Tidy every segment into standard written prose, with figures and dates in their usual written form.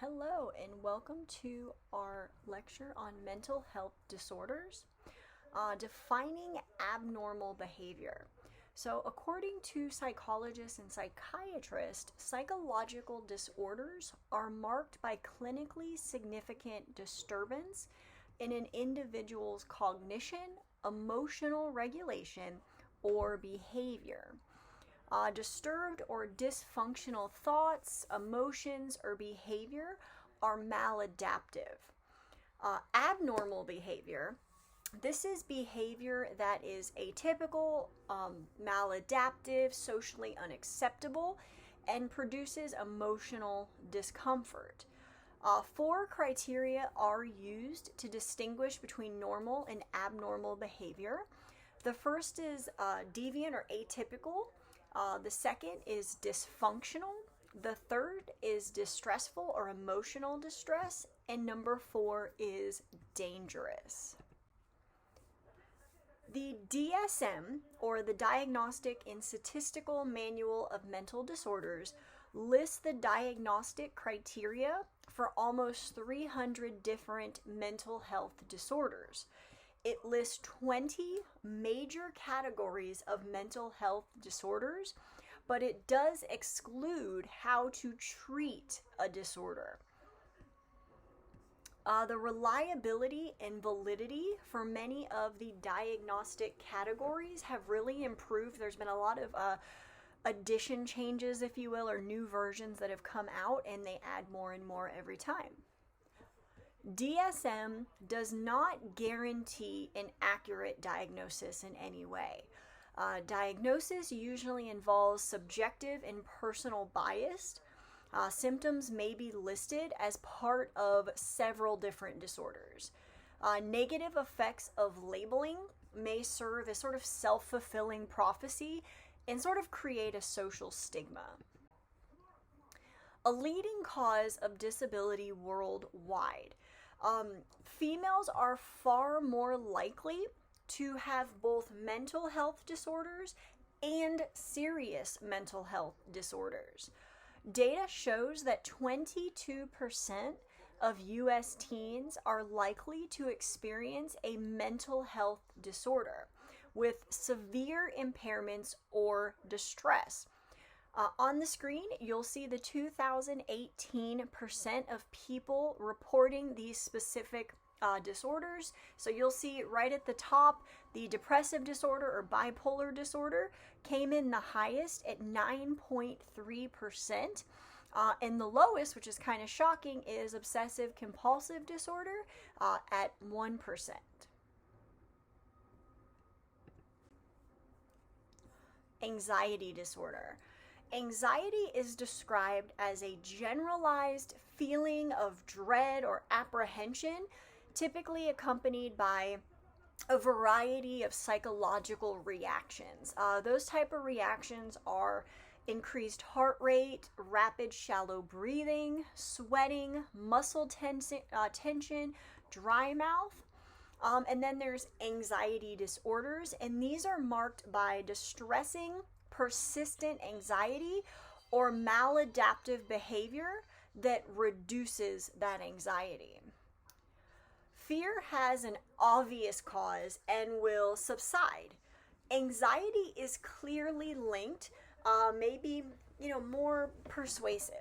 Hello, and welcome to our lecture on mental health disorders, defining abnormal behavior. So, according to psychologists and psychiatrists, psychological disorders are marked by clinically significant disturbance in an individual's cognition, emotional regulation, or behavior. Disturbed or dysfunctional thoughts, emotions, or behavior are maladaptive. Abnormal behavior, this is behavior that is atypical, maladaptive, socially unacceptable, and produces emotional discomfort. Four criteria are used to distinguish between normal and abnormal behavior. The first is deviant or atypical. The second is dysfunctional. The third is distressful or emotional distress. And number four is dangerous. The DSM, or the Diagnostic and Statistical Manual of Mental Disorders, lists the diagnostic criteria for almost 300 different mental health disorders. It lists 20 major categories of mental health disorders, but it does exclude how to treat a disorder. The reliability and validity for many of the diagnostic categories have really improved. There's been a lot of addition changes, if you will, or new versions that have come out, and they add more and more every time. DSM does not guarantee an accurate diagnosis in any way. Diagnosis usually involves subjective and personal bias. Symptoms may be listed as part of several different disorders. Negative effects of labeling may serve as sort of self-fulfilling prophecy and sort of create a social stigma. A leading cause of disability worldwide. Females are far more likely to have both mental health disorders and serious mental health disorders. Data shows that 22% of U.S. teens are likely to experience a mental health disorder with severe impairments or distress. On the screen, you'll see the 2018% of people reporting these specific disorders. So you'll see right at the top, the depressive disorder or bipolar disorder came in the highest at 9.3%. And the lowest, which is kind of shocking, is obsessive compulsive disorder at 1%. Anxiety disorder. Anxiety is described as a generalized feeling of dread or apprehension, typically accompanied by a variety of psychological reactions. Those type of reactions are increased heart rate, rapid shallow breathing, sweating, muscle tension, dry mouth. And then there's anxiety disorders, and these are marked by distressing, persistent anxiety or maladaptive behavior that reduces that anxiety. Fear has an obvious cause and will subside. Anxiety is clearly linked, maybe more persuasive.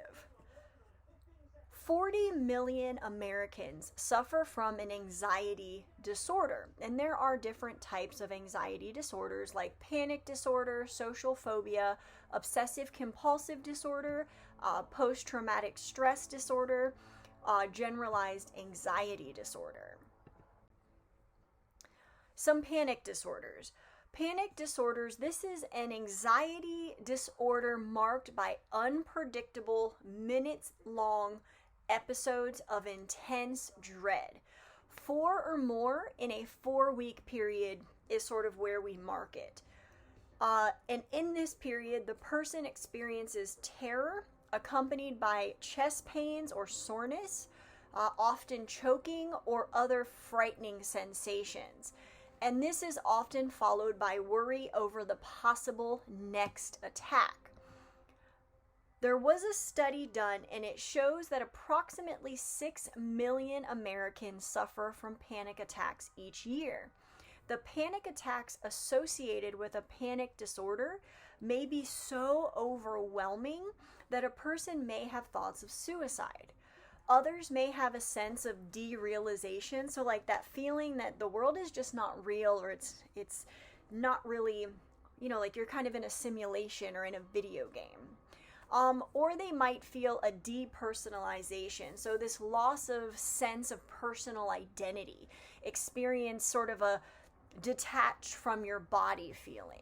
40 million Americans suffer from an anxiety disorder, and there are different types of anxiety disorders like panic disorder, social phobia, obsessive compulsive disorder, post-traumatic stress disorder, generalized anxiety disorder. Some panic disorders. Panic disorders, this is an anxiety disorder marked by unpredictable, minutes-long episodes of intense dread. 4 or more in a 4-week period is sort of where we mark it. And in this period, the person experiences terror accompanied by chest pains or soreness, often choking or other frightening sensations. And this is often followed by worry over the possible next attack. There was a study done, and it shows that approximately 6 million Americans suffer from panic attacks each year. The panic attacks associated with a panic disorder may be so overwhelming that a person may have thoughts of suicide. Others may have a sense of derealization, so like that feeling that the world is just not real, or it's not really, like you're kind of in a simulation or in a video game. Or they might feel a depersonalization, so this loss of sense of personal identity, experience sort of a detached from your body feeling.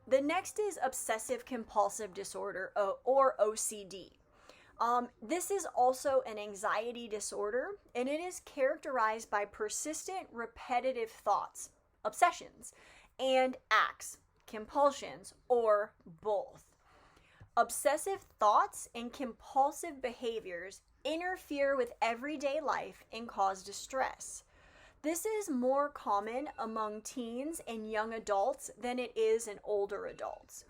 The next is obsessive compulsive disorder, or OCD. This is also an anxiety disorder, and it is characterized by persistent, repetitive thoughts, obsessions, and acts, compulsions, or both. Obsessive thoughts and compulsive behaviors interfere with everyday life and cause distress. This is more common among teens and young adults than it is in older adults.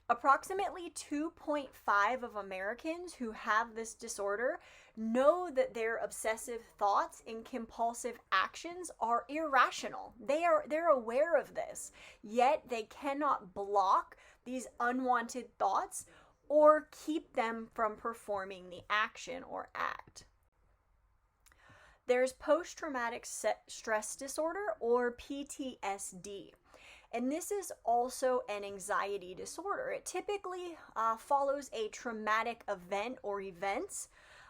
Approximately 2.5 of Americans who have this disorder know that their obsessive thoughts and compulsive actions are irrational. They're aware of this, yet they cannot block these unwanted thoughts or keep them from performing the action or act. There's post traumatic stress disorder, or PTSD. And this is also an anxiety disorder. It typically follows a traumatic event or events.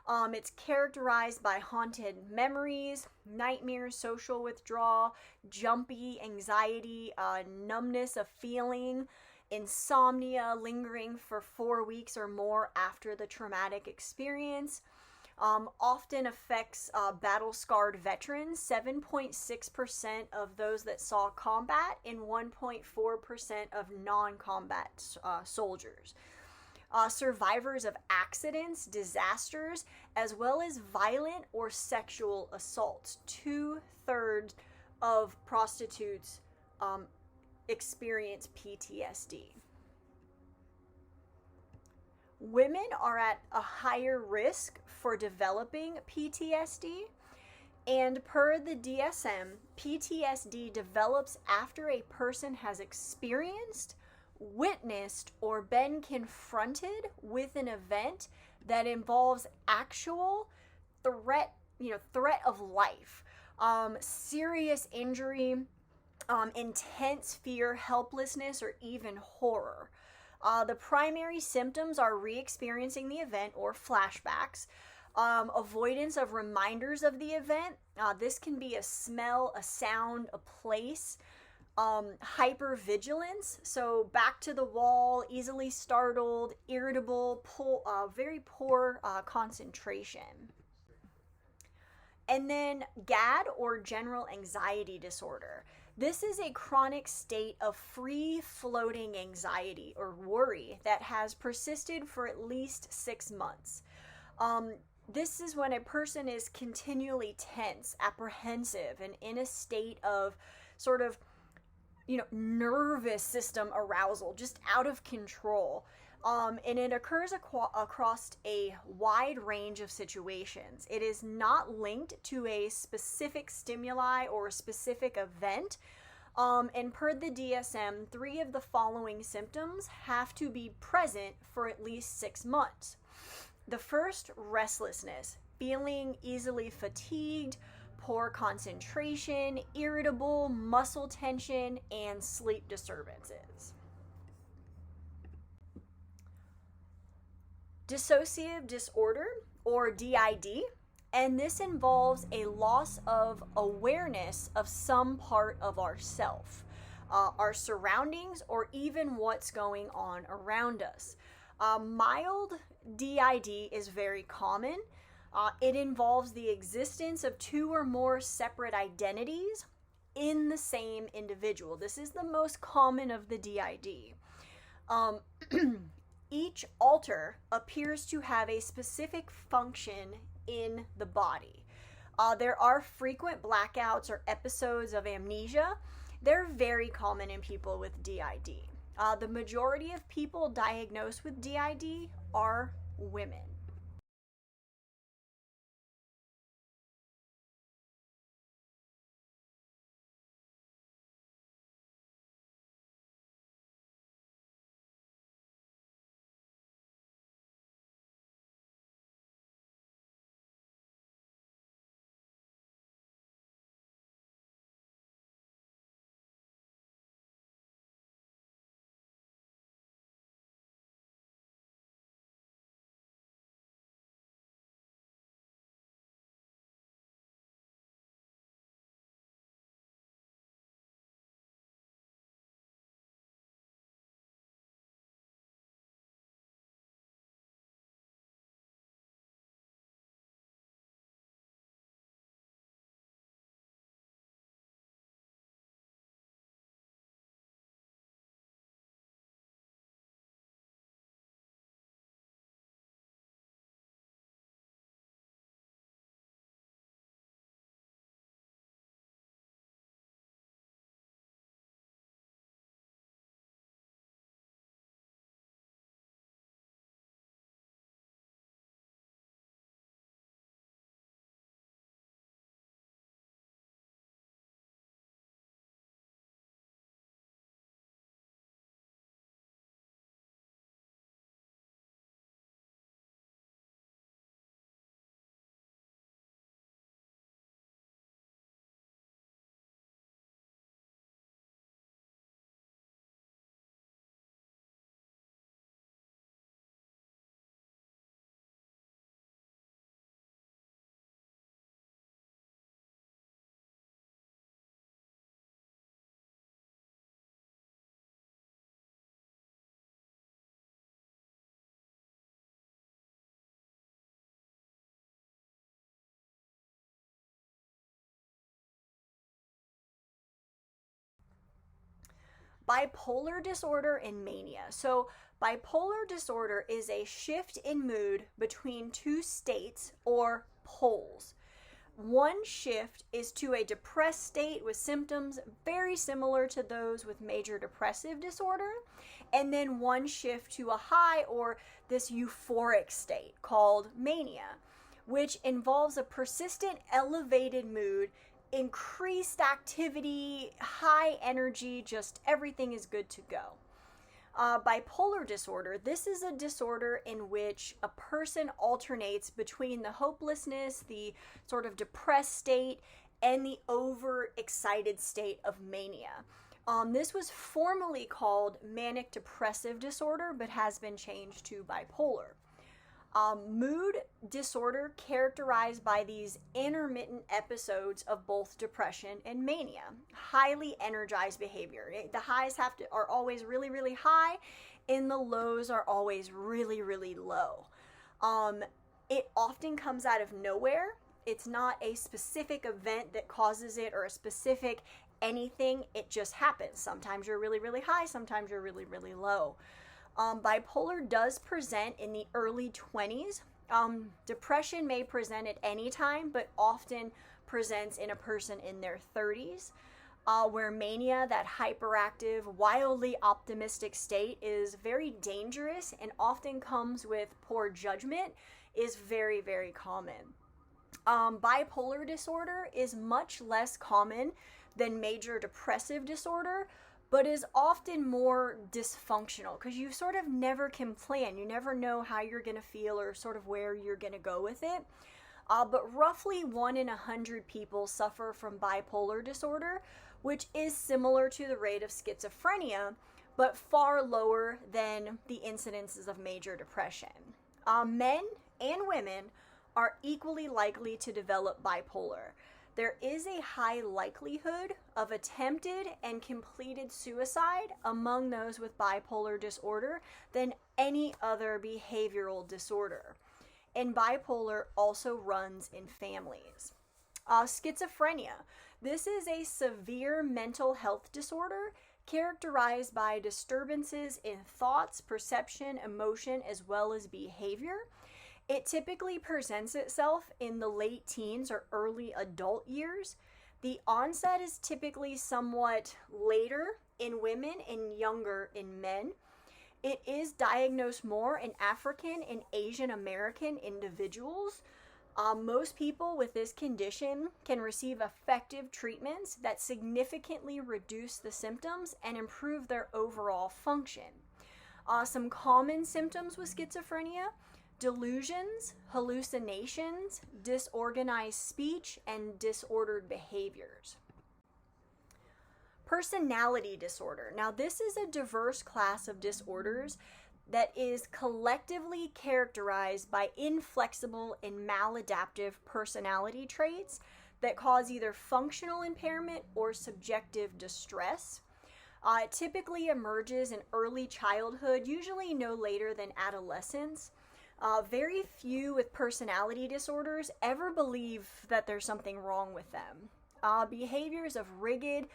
It's characterized by haunted memories, nightmares, social withdrawal, jumpy anxiety, numbness of feeling, insomnia lingering for 4 weeks or more after the traumatic experience. Often affects battle-scarred veterans, 7.6% of those that saw combat and 1.4% of non-combat soldiers. Survivors of accidents, disasters, as well as violent or sexual assaults. 2/3 of prostitutes experience PTSD. Women are at a higher risk for developing PTSD, and per the DSM, PTSD develops after a person has experienced, witnessed, or been confronted with an event that involves actual threat of life, serious injury, intense fear, helplessness, or even horror. The primary symptoms are re-experiencing the event or flashbacks, avoidance of reminders of the event. This can be a smell, a sound, a place. Hypervigilance, so back to the wall, easily startled, irritable, very poor concentration. And then GAD, or general anxiety disorder. This is a chronic state of free-floating anxiety or worry that has persisted for at least 6 months. This is when a person is continually tense, apprehensive, and in a state of sort of, nervous system arousal, just out of control. And it occurs across a wide range of situations. It is not linked to a specific stimuli or a specific event. And per the DSM, 3 of the following symptoms have to be present for at least 6 months. The first, restlessness, feeling easily fatigued, poor concentration, irritable, muscle tension, and sleep disturbances. Dissociative disorder, or DID, and this involves a loss of awareness of some part of ourself, our surroundings, or even what's going on around us. Mild DID is very common. It involves the existence of 2 or more separate identities in the same individual. This is the most common of the DID. Each alter appears to have a specific function in the body. There are frequent blackouts or episodes of amnesia. They're very common in people with DID. The majority of people diagnosed with DID are women. Bipolar disorder and mania. So bipolar disorder is a shift in mood between 2 states or poles. One shift is to a depressed state with symptoms very similar to those with major depressive disorder, and then one shift to a high or this euphoric state called mania, which involves a persistent elevated mood, increased activity, high energy, just everything is good to go. Bipolar disorder, this is a disorder in which a person alternates between the hopelessness, the sort of depressed state, and the overexcited state of mania. This was formerly called manic depressive disorder, but has been changed to bipolar. Mood disorder characterized by these intermittent episodes of both depression and mania. Highly energized behavior. The highs are always really, really high, and the lows are always really, really low. It often comes out of nowhere. It's not a specific event that causes it or a specific anything. It just happens. Sometimes you're really, really high. Sometimes you're really, really low. Bipolar does present in the early 20s. Depression may present at any time, but often presents in a person in their 30s. Where mania, that hyperactive, wildly optimistic state, is very dangerous and often comes with poor judgment, is very, very common. Bipolar disorder is much less common than major depressive disorder, but is often more dysfunctional because you sort of never can plan. You never know how you're going to feel or sort of where you're going to go with it. But roughly 1 in 100 people suffer from bipolar disorder, which is similar to the rate of schizophrenia, but far lower than the incidences of major depression. Men and women are equally likely to develop bipolar. There is a high likelihood of attempted and completed suicide among those with bipolar disorder than any other behavioral disorder. And bipolar also runs in families. Schizophrenia. This is a severe mental health disorder characterized by disturbances in thoughts, perception, emotion, as well as behavior. It typically presents itself in the late teens or early adult years. The onset is typically somewhat later in women and younger in men. It is diagnosed more in African and Asian American individuals. Most people with this condition can receive effective treatments that significantly reduce the symptoms and improve their overall function. Some common symptoms with schizophrenia: delusions, hallucinations, disorganized speech, and disordered behaviors. Personality disorder. Now, this is a diverse class of disorders that is collectively characterized by inflexible and maladaptive personality traits that cause either functional impairment or subjective distress. It typically emerges in early childhood, usually no later than adolescence. Very few with personality disorders ever believe that there's something wrong with them. Behaviors of rigid,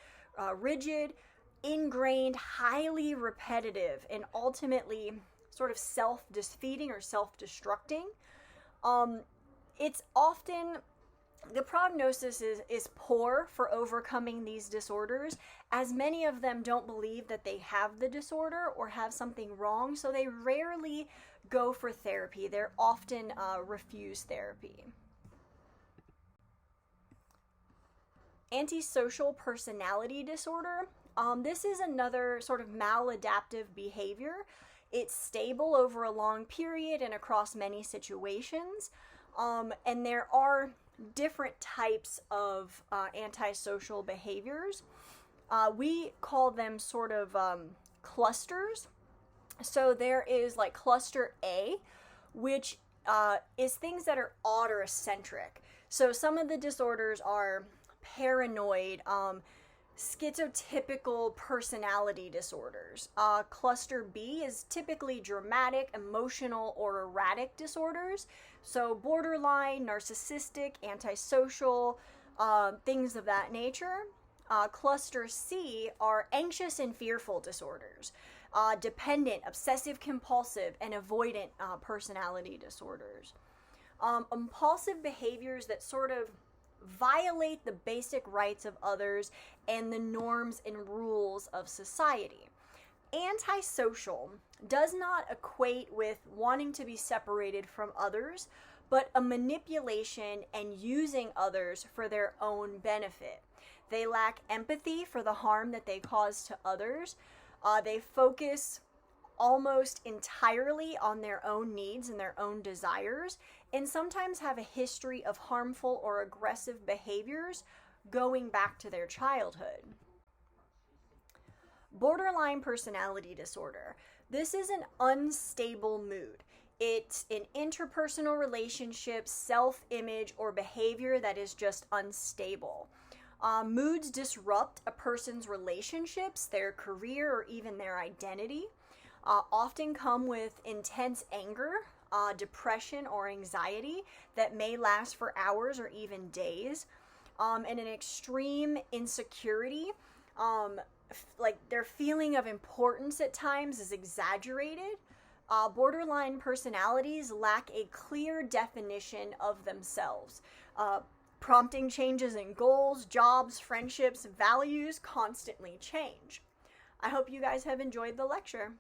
ingrained, highly repetitive, and ultimately sort of self-defeating or self-destructing. It's often, the prognosis is poor for overcoming these disorders, as many of them don't believe that they have the disorder or have something wrong, so they rarely go for therapy. They're often refuse therapy. Antisocial personality disorder. This is another sort of maladaptive behavior. It's stable over a long period and across many situations. And there are different types of antisocial behaviors. We call them sort of clusters. So there is like cluster A, which is things that are odd or eccentric. So some of the disorders are paranoid, schizotypical personality disorders. Cluster B is typically dramatic, emotional, or erratic disorders. So borderline, narcissistic, antisocial, things of that nature. Cluster C are anxious and fearful disorders. Dependent, obsessive compulsive, and avoidant personality disorders. Impulsive behaviors that sort of violate the basic rights of others and the norms and rules of society. Antisocial does not equate with wanting to be separated from others, but a manipulation and using others for their own benefit. They lack empathy for the harm that they cause to others. They focus almost entirely on their own needs and their own desires, and sometimes have a history of harmful or aggressive behaviors going back to their childhood. Borderline personality disorder. This is an unstable mood. It's an interpersonal relationship, self-image, or behavior that is just unstable. Moods disrupt a person's relationships, their career, or even their identity. Often come with intense anger, depression, or anxiety that may last for hours or even days, and an extreme insecurity. Like their feeling of importance at times is exaggerated. Borderline personalities lack a clear definition of themselves, prompting changes in goals, jobs, friendships, values constantly change. I hope you guys have enjoyed the lecture.